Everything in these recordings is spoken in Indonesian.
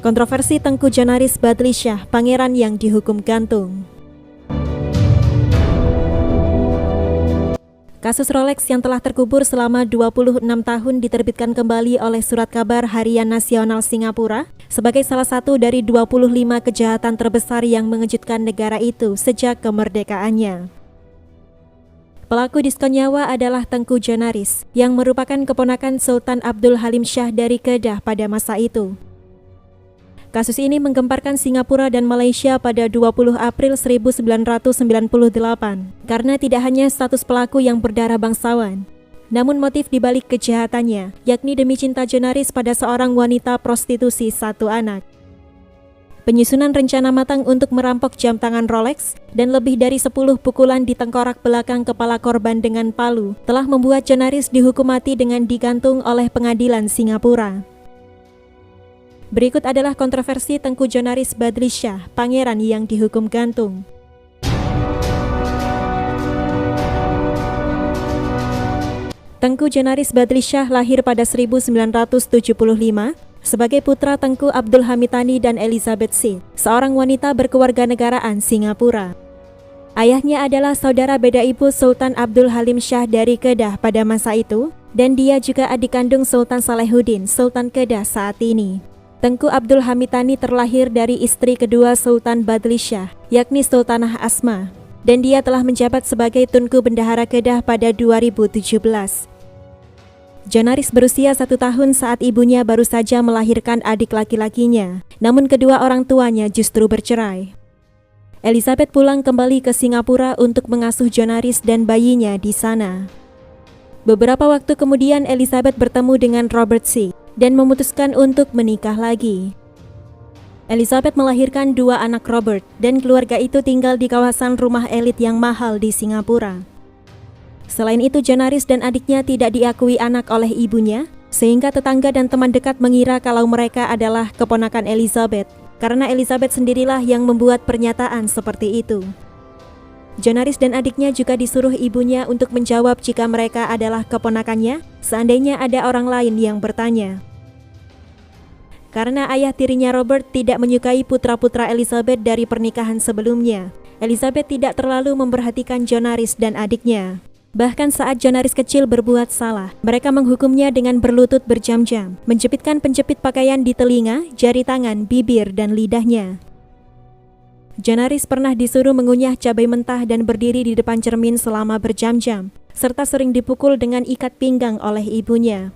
Kontroversi Tengku Jonaris Badlisyah, pangeran yang dihukum gantung. Kasus Rolex yang telah terkubur selama 26 tahun diterbitkan kembali oleh Surat Kabar Harian Nasional Singapura sebagai salah satu dari 25 kejahatan terbesar yang mengejutkan negara itu sejak kemerdekaannya. Pelaku diskon nyawa adalah Tengku Jonaris yang merupakan keponakan Sultan Abdul Halim Shah dari Kedah pada masa itu. Kasus ini menggemparkan Singapura dan Malaysia pada 20 April 1998 karena tidak hanya status pelaku yang berdarah bangsawan, namun motif dibalik kejahatannya, yakni demi cinta Jonaris pada seorang wanita prostitusi satu anak. Penyusunan rencana matang untuk merampok jam tangan Rolex dan lebih dari 10 pukulan di tengkorak belakang kepala korban dengan palu telah membuat Jonaris dihukum mati dengan digantung oleh pengadilan Singapura. Berikut adalah kontroversi Tengku Jonaris Badlisyah, pangeran yang dihukum gantung. Tengku Jonaris Badlisyah lahir pada 1975 sebagai putra Tengku Abdul Hamitani dan Elizabeth Sy, seorang wanita berkewarganegaraan Singapura. Ayahnya adalah saudara beda ibu Sultan Abdul Halim Shah dari Kedah pada masa itu, dan dia juga adik kandung Sultan Salehuddin, Sultan Kedah saat ini. Tengku Abdul Hamitani terlahir dari istri kedua Sultan Badlisyah, yakni Sultanah Asma, dan dia telah menjabat sebagai Tunku Bendahara Kedah pada 2017. Jonaris berusia 1 tahun saat ibunya baru saja melahirkan adik laki-lakinya, namun kedua orang tuanya justru bercerai. Elizabeth pulang kembali ke Singapura untuk mengasuh Jonaris dan bayinya di sana. Beberapa waktu kemudian Elizabeth bertemu dengan Robert Sy dan memutuskan untuk menikah lagi. Elizabeth melahirkan 2 anak Robert dan keluarga itu tinggal di kawasan rumah elit yang mahal di Singapura. Selain itu, Jonaris dan adiknya tidak diakui anak oleh ibunya, sehingga tetangga dan teman dekat mengira kalau mereka adalah keponakan Elizabeth, karena Elizabeth sendirilah yang membuat pernyataan seperti itu. Jonaris dan adiknya juga disuruh ibunya untuk menjawab jika mereka adalah keponakannya, seandainya ada orang lain yang bertanya. Karena ayah tirinya Robert tidak menyukai putra-putra Elizabeth dari pernikahan sebelumnya, Elizabeth tidak terlalu memperhatikan Jonaris dan adiknya. Bahkan saat Jonaris kecil berbuat salah, mereka menghukumnya dengan berlutut berjam-jam, menjepitkan penjepit pakaian di telinga, jari tangan, bibir, dan lidahnya. Jonaris pernah disuruh mengunyah cabai mentah dan berdiri di depan cermin selama berjam-jam, serta sering dipukul dengan ikat pinggang oleh ibunya.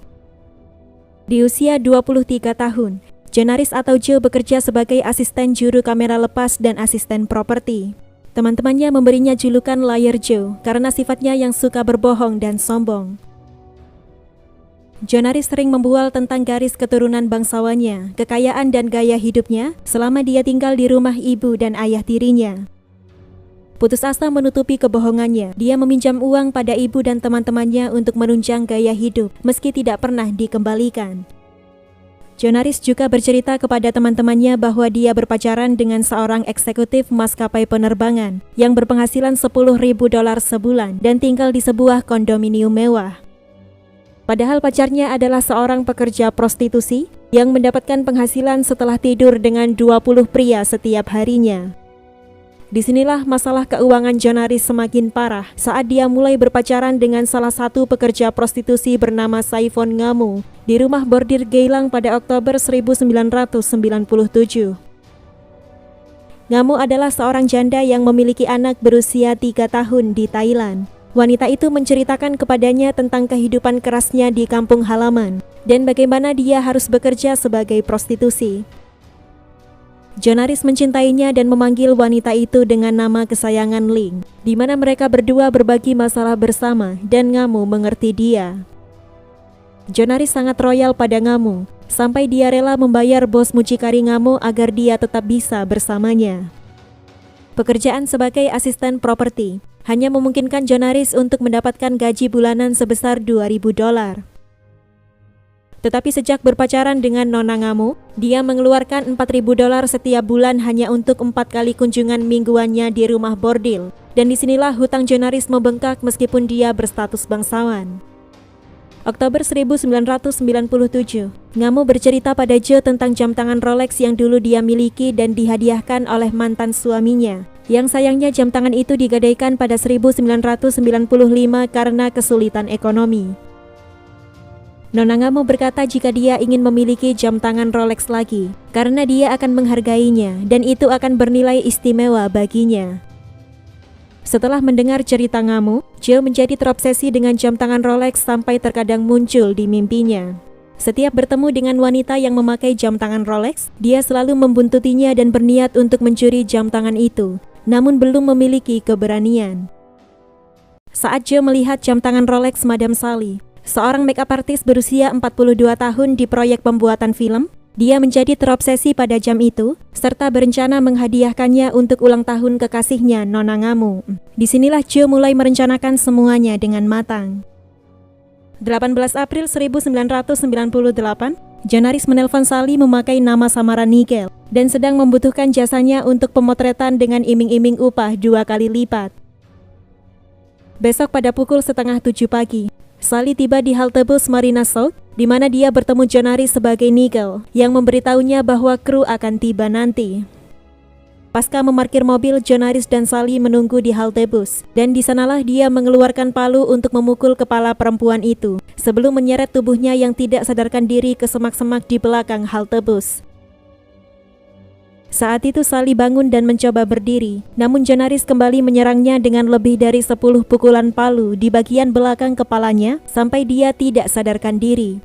Di usia 23 tahun, Jonaris atau Joe bekerja sebagai asisten juru kamera lepas dan asisten properti. Teman-temannya memberinya julukan Liar Joe karena sifatnya yang suka berbohong dan sombong. Jonaris sering membual tentang garis keturunan bangsawannya, kekayaan dan gaya hidupnya selama dia tinggal di rumah ibu dan ayah tirinya. Putus asa menutupi kebohongannya, dia meminjam uang pada ibu dan teman-temannya untuk menunjang gaya hidup meski tidak pernah dikembalikan. Jonaris juga bercerita kepada teman-temannya bahwa dia berpacaran dengan seorang eksekutif maskapai penerbangan yang berpenghasilan $10.000 sebulan dan tinggal di sebuah kondominium mewah. Padahal pacarnya adalah seorang pekerja prostitusi yang mendapatkan penghasilan setelah tidur dengan 20 pria setiap harinya. Disinilah masalah keuangan Jonaris semakin parah saat dia mulai berpacaran dengan salah satu pekerja prostitusi bernama Saifon Ngamu di rumah bordir Geylang pada Oktober 1997. Ngamu adalah seorang janda yang memiliki anak berusia 3 tahun di Thailand. Wanita itu menceritakan kepadanya tentang kehidupan kerasnya di kampung halaman dan bagaimana dia harus bekerja sebagai prostitusi. Jonaris mencintainya dan memanggil wanita itu dengan nama kesayangan Ling, di mana mereka berdua berbagi masalah bersama dan Ngamu mengerti dia. Jonaris sangat royal pada Ngamu, sampai dia rela membayar bos mucikari Ngamu agar dia tetap bisa bersamanya. Pekerjaan sebagai asisten properti hanya memungkinkan Jonaris untuk mendapatkan gaji bulanan sebesar $2.000. Tetapi sejak berpacaran dengan Nona Ngamu, dia mengeluarkan $4.000 setiap bulan hanya untuk 4 kali kunjungan mingguannya di rumah bordil. Dan disinilah hutang Jonaris membengkak meskipun dia berstatus bangsawan. Oktober 1997, Ngamo bercerita pada Jo tentang jam tangan Rolex yang dulu dia miliki dan dihadiahkan oleh mantan suaminya. Yang sayangnya jam tangan itu digadaikan pada 1995 karena kesulitan ekonomi. Nona Ngamo berkata jika dia ingin memiliki jam tangan Rolex lagi, karena dia akan menghargainya dan itu akan bernilai istimewa baginya. Setelah mendengar cerita Ngamo, Jo menjadi terobsesi dengan jam tangan Rolex sampai terkadang muncul di mimpinya. Setiap bertemu dengan wanita yang memakai jam tangan Rolex, dia selalu membuntutinya dan berniat untuk mencuri jam tangan itu, namun belum memiliki keberanian. Saat Jo melihat jam tangan Rolex Madam Sally, seorang makeup artist berusia 42 tahun di proyek pembuatan film, dia menjadi terobsesi pada jam itu, serta berencana menghadiahkannya untuk ulang tahun kekasihnya Nona Ngamo. Disinilah Jo mulai merencanakan semuanya dengan matang. 18 April 1998, Jonaris menelpon Sally memakai nama samaran Nigel dan sedang membutuhkan jasanya untuk pemotretan dengan iming-iming upah 2 kali lipat. Besok pada pukul 6:30 pagi, Sally tiba di halte bus Marina South, di mana dia bertemu Jonaris sebagai Nigel, yang memberitahunya bahwa kru akan tiba nanti. Pasca memarkir mobil, Jonaris dan Sally menunggu di halte bus, dan di sanalah dia mengeluarkan palu untuk memukul kepala perempuan itu, sebelum menyeret tubuhnya yang tidak sadarkan diri ke semak-semak di belakang halte bus. Saat itu Sally bangun dan mencoba berdiri, namun Jonaris kembali menyerangnya dengan lebih dari 10 pukulan palu di bagian belakang kepalanya sampai dia tidak sadarkan diri.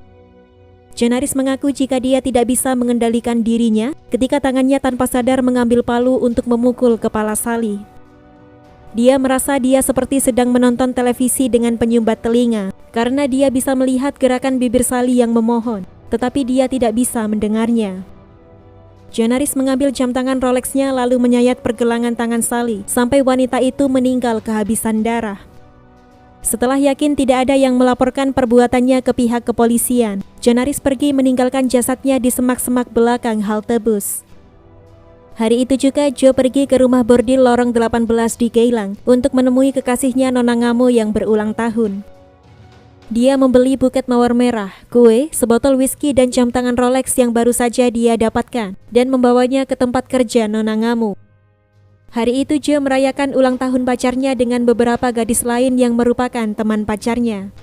Jonaris mengaku jika dia tidak bisa mengendalikan dirinya ketika tangannya tanpa sadar mengambil palu untuk memukul kepala Sally. Dia merasa dia seperti sedang menonton televisi dengan penyumbat telinga karena dia bisa melihat gerakan bibir Sally yang memohon, tetapi dia tidak bisa mendengarnya. Jonaris mengambil jam tangan Rolexnya lalu menyayat pergelangan tangan Sally sampai wanita itu meninggal kehabisan darah. Setelah yakin tidak ada yang melaporkan perbuatannya ke pihak kepolisian, Jonaris pergi meninggalkan jasadnya di semak-semak belakang halte bus. Hari itu juga Jo pergi ke rumah bordil lorong 18 di Geylang untuk menemui kekasihnya Nona Ngamo yang berulang tahun. Dia membeli buket mawar merah, kue, sebotol whisky dan jam tangan Rolex yang baru saja dia dapatkan dan membawanya ke tempat kerja Nona Ngamo. Hari itu Jo merayakan ulang tahun pacarnya dengan beberapa gadis lain yang merupakan teman pacarnya.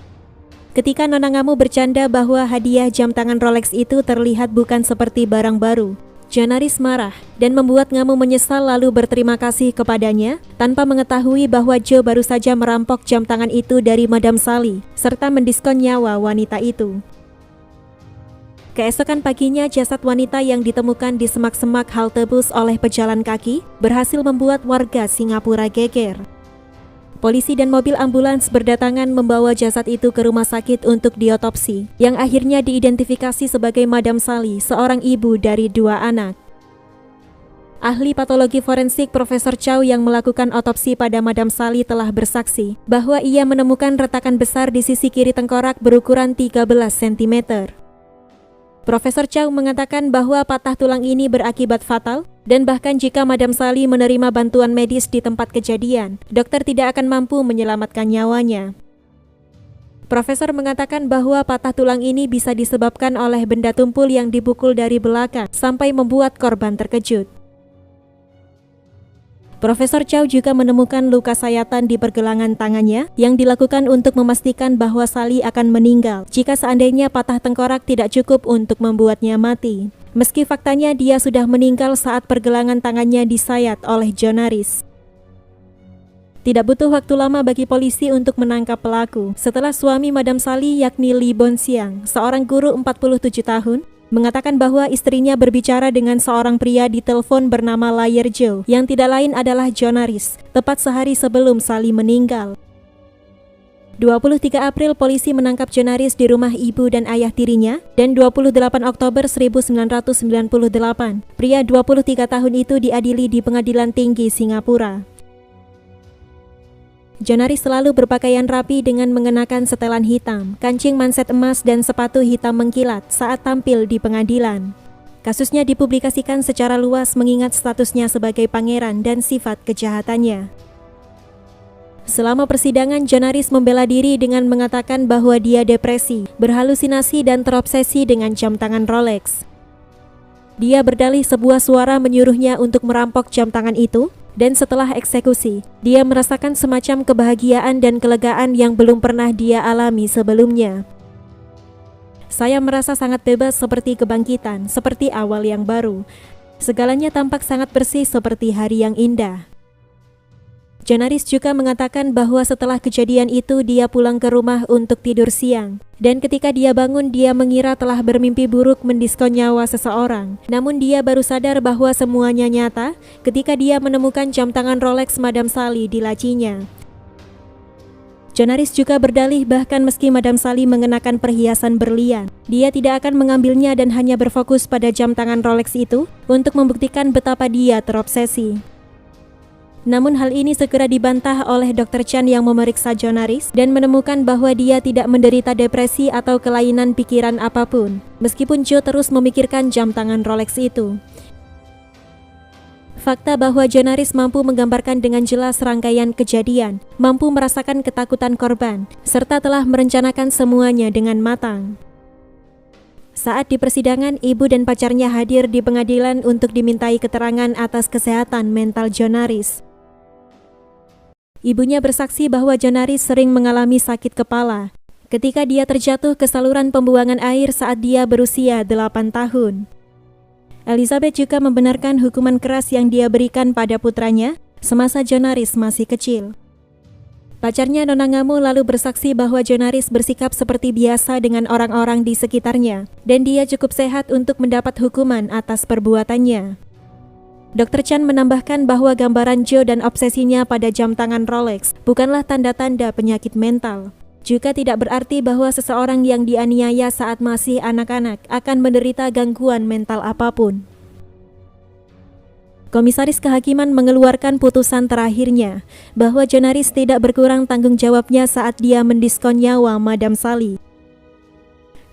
Ketika Nona Ngamo bercanda bahwa hadiah jam tangan Rolex itu terlihat bukan seperti barang baru, Jonaris marah dan membuat Ngamo menyesal lalu berterima kasih kepadanya tanpa mengetahui bahwa Jo baru saja merampok jam tangan itu dari Madam Sally serta mendiskon nyawa wanita itu. Keesokan paginya jasad wanita yang ditemukan di semak-semak halte bus oleh pejalan kaki berhasil membuat warga Singapura geger. Polisi dan mobil ambulans berdatangan membawa jasad itu ke rumah sakit untuk diotopsi, yang akhirnya diidentifikasi sebagai Madam Sally, seorang ibu dari 2 anak. Ahli patologi forensik Profesor Chow yang melakukan otopsi pada Madam Sally telah bersaksi bahwa ia menemukan retakan besar di sisi kiri tengkorak berukuran 13 cm. Profesor Chow mengatakan bahwa patah tulang ini berakibat fatal dan bahkan jika Madam Sally menerima bantuan medis di tempat kejadian, dokter tidak akan mampu menyelamatkan nyawanya. Profesor mengatakan bahwa patah tulang ini bisa disebabkan oleh benda tumpul yang dipukul dari belakang sampai membuat korban terkejut. Profesor Chow juga menemukan luka sayatan di pergelangan tangannya yang dilakukan untuk memastikan bahwa Sally akan meninggal jika seandainya patah tengkorak tidak cukup untuk membuatnya mati. Meski faktanya dia sudah meninggal saat pergelangan tangannya disayat oleh Jonaris. Tidak butuh waktu lama bagi polisi untuk menangkap pelaku setelah suami Madam Sally yakni Lee Bon Siang, seorang guru 47 tahun, mengatakan bahwa istrinya berbicara dengan seorang pria di telepon bernama Lawyer Joe yang tidak lain adalah Jonaris, tepat sehari sebelum Sally meninggal. 23 April polisi menangkap Jonaris di rumah ibu dan ayah tirinya dan 28 Oktober 1998, pria 23 tahun itu diadili di Pengadilan Tinggi Singapura. Jonaris selalu berpakaian rapi dengan mengenakan setelan hitam, kancing manset emas dan sepatu hitam mengkilat saat tampil di pengadilan. Kasusnya dipublikasikan secara luas mengingat statusnya sebagai pangeran dan sifat kejahatannya. Selama persidangan, Jonaris membela diri dengan mengatakan bahwa dia depresi, berhalusinasi dan terobsesi dengan jam tangan Rolex. Dia berdalih sebuah suara menyuruhnya untuk merampok jam tangan itu, dan setelah eksekusi, dia merasakan semacam kebahagiaan dan kelegaan yang belum pernah dia alami sebelumnya. Saya merasa sangat bebas seperti kebangkitan, seperti awal yang baru. Segalanya tampak sangat bersih seperti hari yang indah. Jonaris juga mengatakan bahwa setelah kejadian itu dia pulang ke rumah untuk tidur siang. Dan ketika dia bangun, dia mengira telah bermimpi buruk mendiskon nyawa seseorang. Namun dia baru sadar bahwa semuanya nyata ketika dia menemukan jam tangan Rolex Madam Sally di lacinya. Jonaris juga berdalih bahkan meski Madam Sally mengenakan perhiasan berlian, dia tidak akan mengambilnya dan hanya berfokus pada jam tangan Rolex itu untuk membuktikan betapa dia terobsesi. Namun hal ini segera dibantah oleh Dr. Chan yang memeriksa Jonaris dan menemukan bahwa dia tidak menderita depresi atau kelainan pikiran apapun, meskipun Joe terus memikirkan jam tangan Rolex itu. Fakta bahwa Jonaris mampu menggambarkan dengan jelas rangkaian kejadian, mampu merasakan ketakutan korban, serta telah merencanakan semuanya dengan matang. Saat di persidangan, ibu dan pacarnya hadir di pengadilan untuk dimintai keterangan atas kesehatan mental Jonaris. Ibunya bersaksi bahwa Jonaris sering mengalami sakit kepala ketika dia terjatuh ke saluran pembuangan air saat dia berusia 8 tahun. Elizabeth juga membenarkan hukuman keras yang dia berikan pada putranya semasa Jonaris masih kecil. Pacarnya Nona Ngamo lalu bersaksi bahwa Jonaris bersikap seperti biasa dengan orang-orang di sekitarnya dan dia cukup sehat untuk mendapat hukuman atas perbuatannya. Dr. Chan menambahkan bahwa gambaran Joe dan obsesinya pada jam tangan Rolex bukanlah tanda-tanda penyakit mental. Juga tidak berarti bahwa seseorang yang dianiaya saat masih anak-anak akan menderita gangguan mental apapun. Komisaris Kehakiman mengeluarkan putusan terakhirnya bahwa Jonaris tidak berkurang tanggung jawabnya saat dia mendiskon nyawa Madam Sally.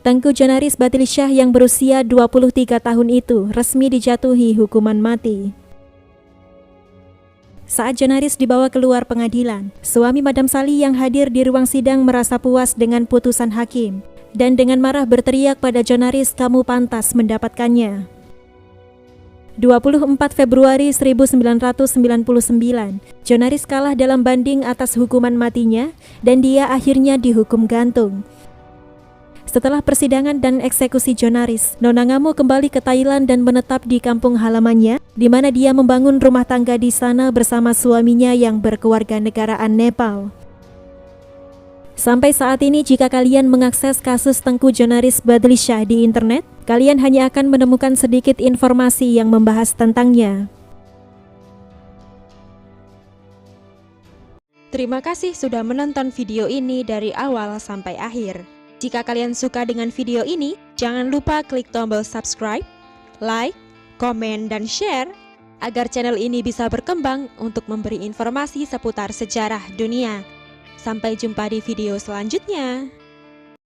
Tengku Jonaris Batilsyah yang berusia 23 tahun itu resmi dijatuhi hukuman mati. Saat Jonaris dibawa keluar pengadilan, suami Madam Sally yang hadir di ruang sidang merasa puas dengan putusan hakim dan dengan marah berteriak pada Jonaris, "Kamu pantas mendapatkannya." 24 Februari 1999, Jonaris kalah dalam banding atas hukuman matinya dan dia akhirnya dihukum gantung. Setelah persidangan dan eksekusi Jonaris, Nona Ngamo kembali ke Thailand dan menetap di kampung halamannya, di mana dia membangun rumah tangga di sana bersama suaminya yang berkewarganegaraan Nepal. Sampai saat ini, jika kalian mengakses kasus Tengku Jonaris Batilsyah di internet, kalian hanya akan menemukan sedikit informasi yang membahas tentangnya. Terima kasih sudah menonton video ini dari awal sampai akhir. Jika kalian suka dengan video ini, jangan lupa klik tombol subscribe, like, komen, dan share agar channel ini bisa berkembang untuk memberi informasi seputar sejarah dunia. Sampai jumpa di video selanjutnya.